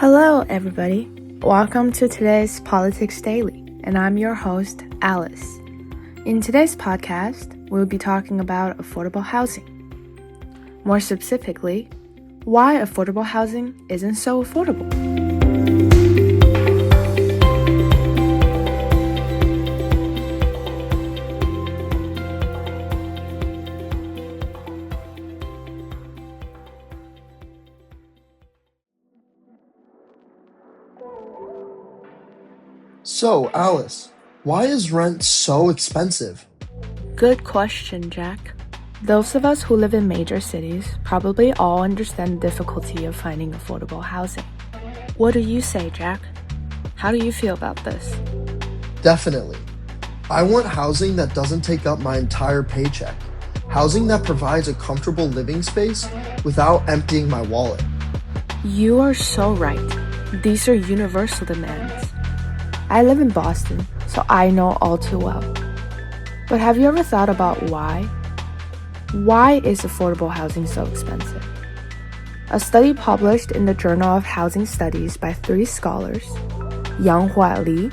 Hello, everybody. Welcome to today's Politics Daily, and I'm your host, Alice. In today's podcast, we'll be talking about affordable housing. More specifically, why affordable housing isn't so affordable. So, Alice, why is rent so expensive? Good question, Jack. Those of us who live in major cities probably all understand the difficulty of finding affordable housing. What do you say, Jack? How do you feel about this? Definitely. I want housing that doesn't take up my entire paycheck. Housing that provides a comfortable living space without emptying my wallet. You are so right. These are universal demands. I live in Boston, so I know all too well. But have you ever thought about why? Why is affordable housing so expensive? A study published in the Journal of Housing Studies by 3 scholars, Yang-Hua Lee,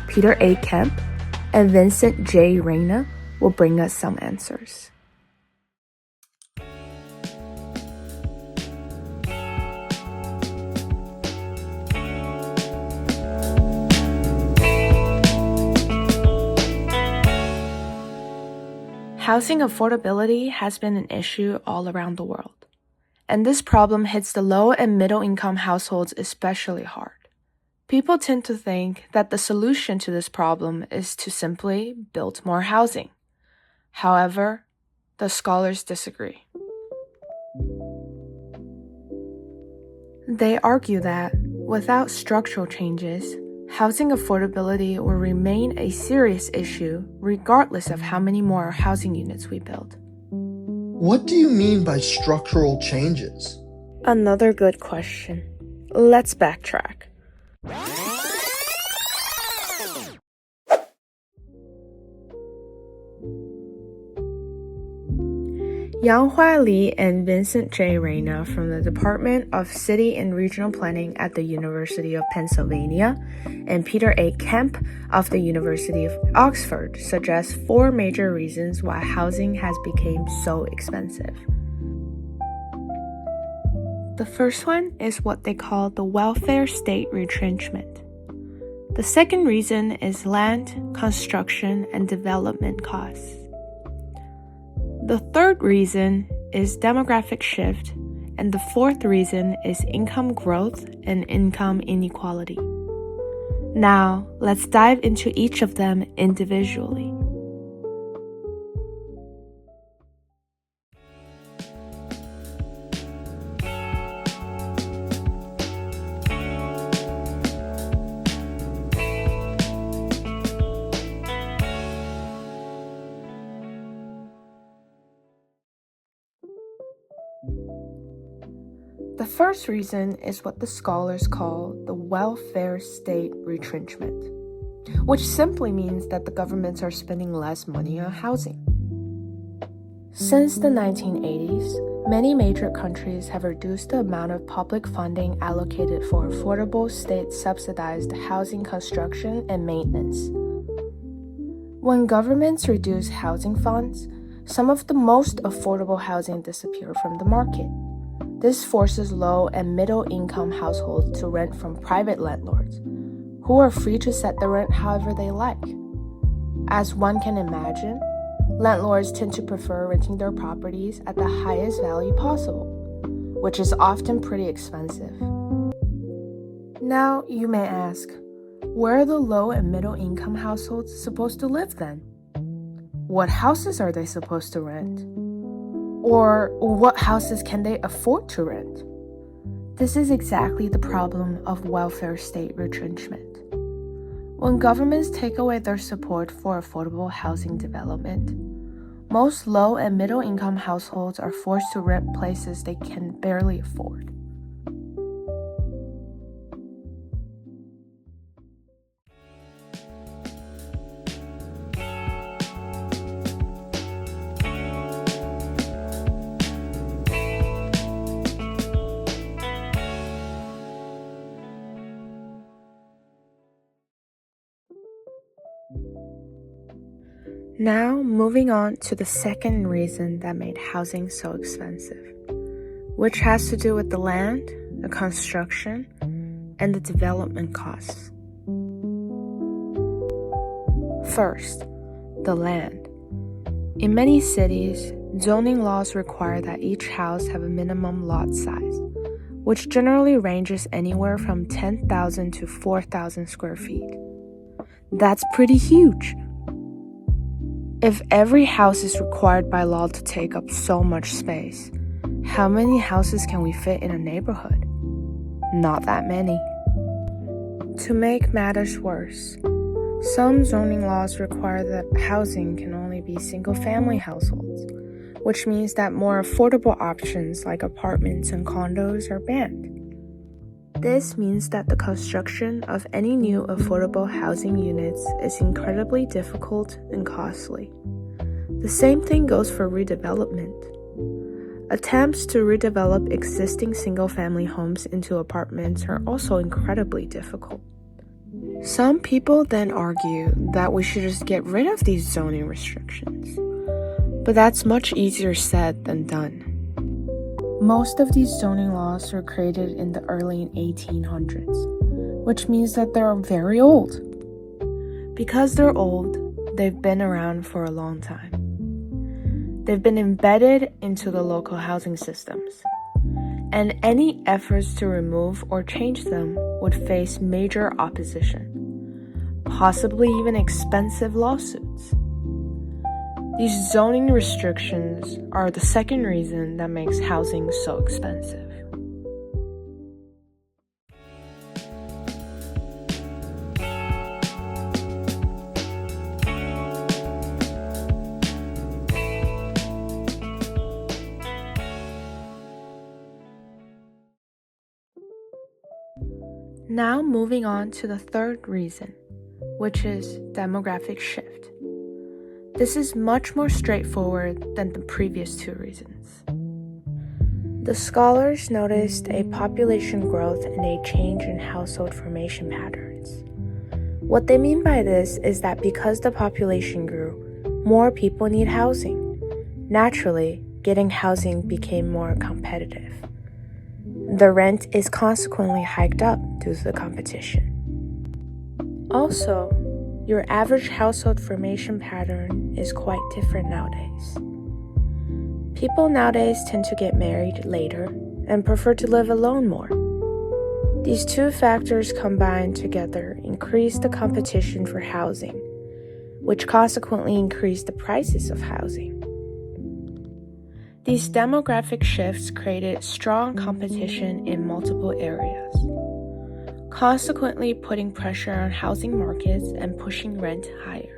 Peter A. Kemp, and Vincent J. Reyna, will bring us some answers. Housing affordability has been an issue all around the world, and this problem hits the low and middle-income households especially hard. People tend to think that the solution to this problem is to simply build more housing. However, the scholars disagree. They argue that without structural changes, housing affordability will remain a serious issue regardless of how many more housing units we build. What do you mean by structural changes? Another good question. Let's backtrack. Yang-Hua Lee and Vincent J. Reyna from the Department of City and Regional Planning at the University of Pennsylvania and Peter A. Kemp of the University of Oxford suggest 4 major reasons why housing has become so expensive. The first one is what they call the welfare state retrenchment. The second reason is land, construction, and development costs. The third reason is demographic shift, and the fourth reason is income growth and income inequality. Now, let's dive into each of them individually. The first reason is what the scholars call the welfare state retrenchment, which simply means that the governments are spending less money on housing. Since the 1980s, many major countries have reduced the amount of public funding allocated for affordable state-subsidized housing construction and maintenance. When governments reduce housing funds, some of the most affordable housing disappear from the market. This forces low and middle-income households to rent from private landlords, who are free to set the rent however they like. As one can imagine, landlords tend to prefer renting their properties at the highest value possible, which is often pretty expensive. Now, you may ask, where are the low and middle-income households supposed to live then? What houses are they supposed to rent? Or what houses can they afford to rent? This is exactly the problem of welfare state retrenchment. When governments take away their support for affordable housing development, most low and middle income households are forced to rent places they can barely afford. Now, moving on to the second reason that made housing so expensive, which has to do with the land, the construction, and the development costs. First, the land. In many cities, zoning laws require that each house have a minimum lot size, which generally ranges anywhere from 10,000 to 4,000 square feet. That's pretty huge. If every house is required by law to take up so much space, how many houses can we fit in a neighborhood? Not that many. To make matters worse, some zoning laws require that housing can only be single-family households, which means that more affordable options like apartments and condos are banned. This means that the construction of any new affordable housing units is incredibly difficult and costly. The same thing goes for redevelopment. Attempts to redevelop existing single-family homes into apartments are also incredibly difficult. Some people then argue that we should just get rid of these zoning restrictions, but that's much easier said than done. Most of these zoning laws were created in the early 1800s, which means that they're very old. Because they're old, they've been around for a long time. They've been embedded into the local housing systems, and any efforts to remove or change them would face major opposition, possibly even expensive lawsuits. These zoning restrictions are the second reason that makes housing so expensive. Now moving on to the third reason, which is demographic shift. This is much more straightforward than the previous two reasons. The scholars noticed a population growth and a change in household formation patterns. What they mean by this is that because the population grew, more people need housing. Naturally, getting housing became more competitive. The rent is consequently hiked up due to the competition. Also, your average household formation pattern is quite different nowadays. People nowadays tend to get married later and prefer to live alone more. These two factors combined together increase the competition for housing, which consequently increase the prices of housing. These demographic shifts created strong competition in multiple areas, consequently putting pressure on housing markets and pushing rent higher.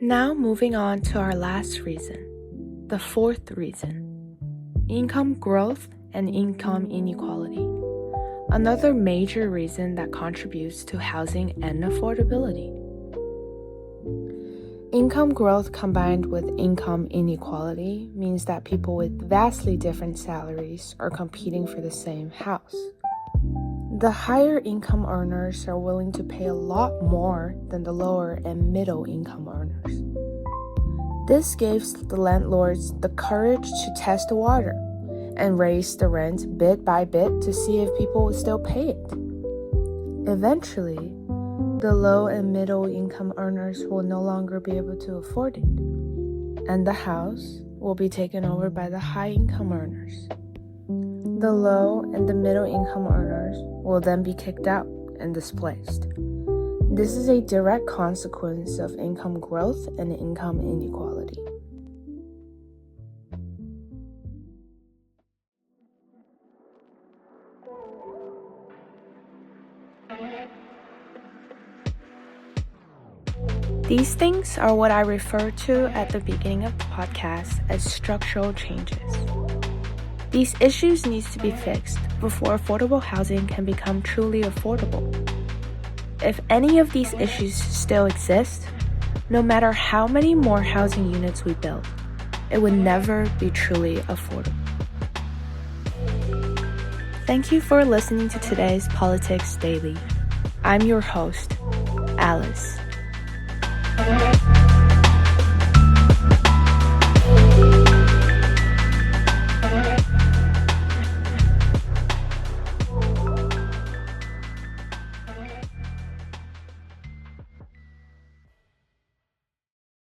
Now moving on to our last reason, the fourth reason, income growth and income inequality. Another major reason that contributes to housing and affordability. Income growth combined with income inequality means that people with vastly different salaries are competing for the same house. The higher income earners are willing to pay a lot more than the lower and middle income earners. This gives the landlords the courage to test the water and raise the rent bit by bit to see if people will still pay it. Eventually, the low and middle income earners will no longer be able to afford it, and the house will be taken over by the high income earners. The low and the middle income earners will then be kicked out and displaced. This is a direct consequence of income growth and income inequality. These things are what I refer to at the beginning of the podcast as structural changes. These issues need to be fixed before affordable housing can become truly affordable. If any of these issues still exist, no matter how many more housing units we build, it would never be truly affordable. Thank you for listening to today's Politics Daily. I'm your host, Alice.